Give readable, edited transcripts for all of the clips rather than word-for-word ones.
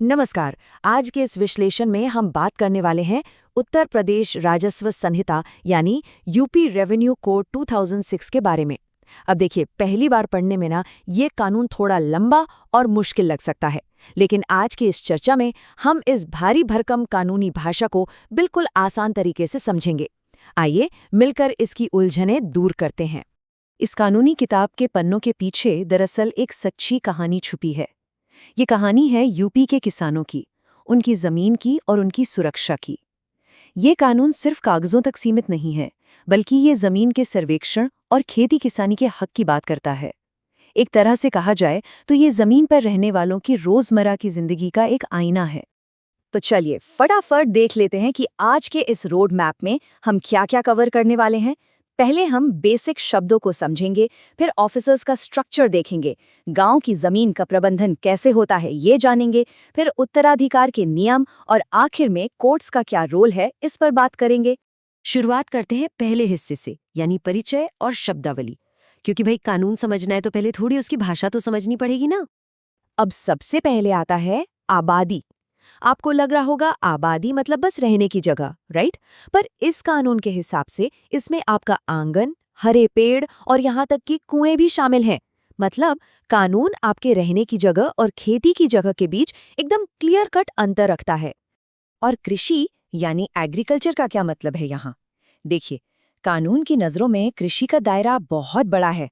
नमस्कार। आज के इस विश्लेषण में हम बात करने वाले हैं उत्तर प्रदेश राजस्व संहिता यानी यूपी रेवेन्यू कोड 2006 के बारे में। अब देखिए, पहली बार पढ़ने में ना ये कानून थोड़ा लंबा और मुश्किल लग सकता है, लेकिन आज की इस चर्चा में हम इस भारी भरकम कानूनी भाषा को बिल्कुल आसान तरीके से समझेंगे। आइए मिलकर इसकी उलझनें दूर करते हैं। इस कानूनी किताब के पन्नों के पीछे दरअसल एक सच्ची कहानी छुपी है। ये कहानी है यूपी के किसानों की, उनकी जमीन की और उनकी सुरक्षा की। ये कानून सिर्फ कागजों तक सीमित नहीं है, बल्कि ये जमीन के सर्वेक्षण और खेती किसानी के हक की बात करता है। एक तरह से कहा जाए तो ये जमीन पर रहने वालों की रोजमर्रा की जिंदगी का एक आईना है। तो चलिए फटाफट देख लेते हैं कि आज के इस रोड मैप में हम क्या-क्या कवर करने वाले हैं। पहले हम बेसिक शब्दों को समझेंगे, फिर ऑफिसर्स का स्ट्रक्चर देखेंगे, गांव की जमीन का प्रबंधन कैसे होता है ये जानेंगे, फिर उत्तराधिकार के नियम और आखिर में कोर्ट्स का क्या रोल है इस पर बात करेंगे। शुरुआत करते हैं पहले हिस्से से, यानी परिचय और शब्दावली। क्योंकि भाई कानून समझना है तो पहले थोड़ी उसकी भाषा तो समझनी पड़ेगी ना। अब सबसे पहले आता है आबादी। आपको लग रहा होगा आबादी मतलब बस रहने की जगह, राइट? पर इस कानून के हिसाब से इसमें आपका आंगन, हरे पेड़ और यहाँ तक कि कुएं भी शामिल हैं। मतलब कानून आपके रहने की जगह और खेती की जगह के बीच एकदम क्लियर कट अंतर रखता है। और कृषि यानी एग्रीकल्चर का क्या मतलब है यहाँ? देखिए, कानून की नज़रों में कृषि का दायरा बहुत बड़ा है।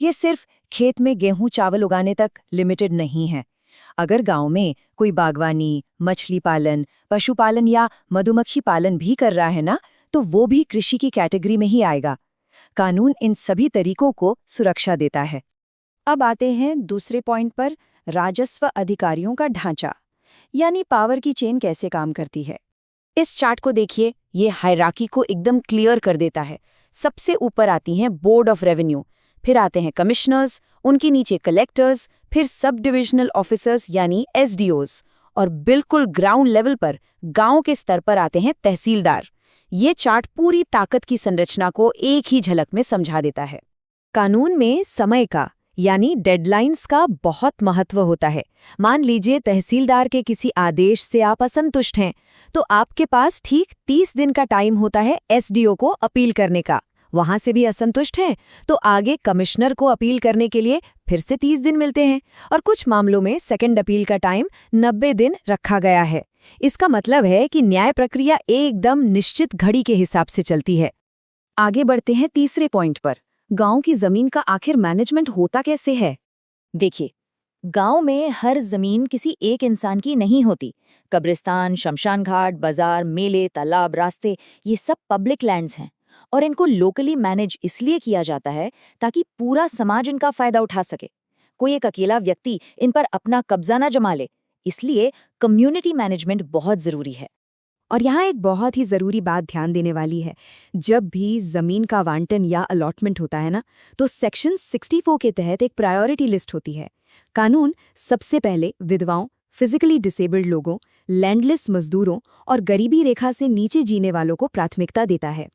ये सिर्फ खेत में गेहूं चावल उगाने तक लिमिटेड नहीं है। अगर गांव में कोई बागवानी, मछली पालन, पशुपालन या मधुमक्खी पालन भी कर रहा है ना, तो वो भी कृषि की कैटेगरी में ही आएगा। कानून इन सभी तरीकों को सुरक्षा देता है। अब आते हैं दूसरे पॉइंट पर, राजस्व अधिकारियों का ढांचा, यानी पावर की चेन कैसे काम करती है। इस चार्ट को देखिए, ये हायरार्की को एकदम क्लियर कर देता है। सबसे ऊपर आती हैं बोर्ड ऑफ रेवेन्यू, फिर आते हैं कमिश्नर्स, उनके नीचे कलेक्टर्स, फिर सब डिविजनल ऑफिसर्स यानी एसडीओज, और बिल्कुल ग्राउंड लेवल पर गांव के स्तर पर आते हैं तहसीलदार। ये चार्ट पूरी ताकत की संरचना को एक ही झलक में समझा देता है। कानून में समय का यानी डेडलाइंस का बहुत महत्व होता है। मान लीजिए तहसीलदार के किसी आदेश से आप असंतुष्ट हैं, तो आपके पास ठीक 30 दिन का टाइम होता है एसडीओ को अपील करने का। वहां से भी असंतुष्ट हैं तो आगे कमिश्नर को अपील करने के लिए फिर से 30 दिन मिलते हैं, और कुछ मामलों में सेकंड अपील का टाइम 90 दिन रखा गया है। इसका मतलब है कि न्याय प्रक्रिया एकदम निश्चित घड़ी के हिसाब से चलती है। आगे बढ़ते हैं तीसरे पॉइंट पर, गांव की जमीन का आखिर मैनेजमेंट होता कैसे है। देखिए, गांव में हर जमीन किसी एक इंसान की नहीं होती। कब्रिस्तान, शमशान घाट, बाजार, मेले, तालाब, रास्ते, ये सब पब्लिक लैंड्स हैं, और इनको लोकली मैनेज इसलिए किया जाता है ताकि पूरा समाज इनका फायदा उठा सके। कोई एक अकेला व्यक्ति इन पर अपना कब्जा न जमा ले, इसलिए कम्युनिटी मैनेजमेंट बहुत जरूरी है। और यहाँ एक बहुत ही जरूरी बात ध्यान देने वाली है। जब भी जमीन का आवंटन या अलॉटमेंट होता है ना, तो सेक्शन 64 के तहत एक प्रायोरिटी लिस्ट होती है। कानून सबसे पहले विधवाओं, फिजिकली डिसेबल्ड लोगों, लैंडलेस मजदूरों और गरीबी रेखा से नीचे जीने वालों को प्राथमिकता देता है।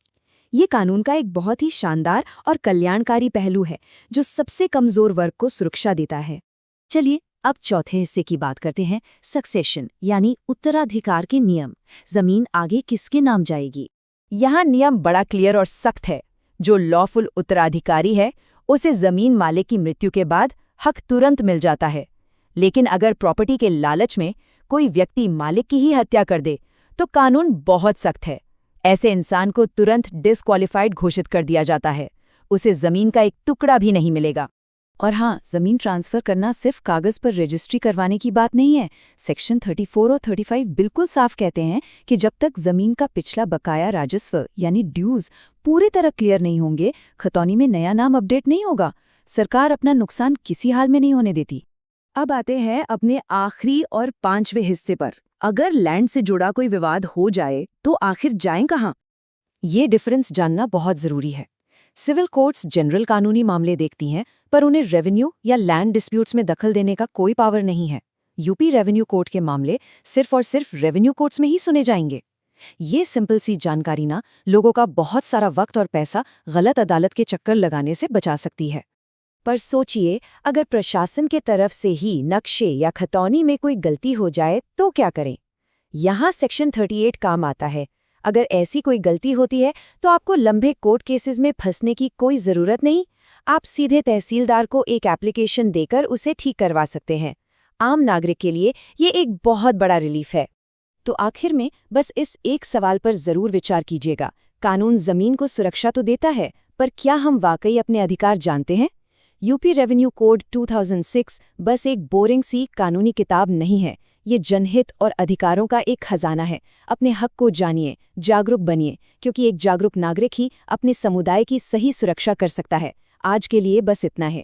ये कानून का एक बहुत ही शानदार और कल्याणकारी पहलू है, जो सबसे कमजोर वर्ग को सुरक्षा देता है। चलिए अब चौथे हिस्से की बात करते हैं, सक्सेशन यानी उत्तराधिकार के नियम। जमीन आगे किसके नाम जाएगी? यहाँ नियम बड़ा क्लियर और सख्त है। जो लॉफुल उत्तराधिकारी है, उसे जमीन मालिक की मृत्यु के बाद हक तुरंत मिल जाता है। लेकिन अगर प्रॉपर्टी के लालच में कोई व्यक्ति मालिक की ही हत्या कर दे, तो कानून बहुत सख्त है। ऐसे इंसान को तुरंत डिस्क्वालिफाइड घोषित कर दिया जाता है। उसे जमीन का एक टुकड़ा भी नहीं मिलेगा। और हाँ, जमीन ट्रांसफर करना सिर्फ कागज पर रजिस्ट्री करवाने की बात नहीं है। सेक्शन 34 और 35 बिल्कुल साफ कहते हैं कि जब तक जमीन का पिछला बकाया राजस्व यानी ड्यूज पूरी तरह क्लियर नहीं होंगे, खतौनी में नया नाम अपडेट नहीं होगा। सरकार अपना नुकसान किसी हाल में नहीं होने देती। अब आते हैं अपने आखिरी और पांचवें हिस्से पर। अगर लैंड से जुड़ा कोई विवाद हो जाए तो आखिर जाएं कहाँ? ये डिफरेंस जानना बहुत जरूरी है। सिविल कोर्ट्स जनरल कानूनी मामले देखती हैं, पर उन्हें रेवेन्यू या लैंड डिस्प्यूट्स में दखल देने का कोई पावर नहीं है। यूपी रेवेन्यू कोर्ट के मामले सिर्फ और सिर्फ रेवेन्यू कोर्ट्स में ही सुने जाएंगे। ये सिंपल सी जानकारी ना लोगों का बहुत सारा वक्त और पैसा गलत अदालत के चक्कर लगाने से बचा सकती है। पर सोचिए, अगर प्रशासन के तरफ से ही नक्शे या खतौनी में कोई गलती हो जाए तो क्या करें? यहाँ सेक्शन 38 काम आता है। अगर ऐसी कोई गलती होती है तो आपको लंबे कोर्ट केसेस में फंसने की कोई ज़रूरत नहीं। आप सीधे तहसीलदार को एक एप्लीकेशन देकर उसे ठीक करवा सकते हैं। आम नागरिक के लिए ये एक बहुत बड़ा रिलीफ है। तो आखिर में बस इस एक सवाल पर ज़रूर विचार कीजिएगा। कानून ज़मीन को सुरक्षा तो देता है, पर क्या हम वाकई अपने अधिकार जानते हैं? यूपी रेवेन्यू कोड 2006 बस एक बोरिंग सी कानूनी किताब नहीं है। ये जनहित और अधिकारों का एक खजाना है। अपने हक को जानिए, जागरूक बनिए, क्योंकि एक जागरूक नागरिक ही अपने समुदाय की सही सुरक्षा कर सकता है। आज के लिए बस इतना है।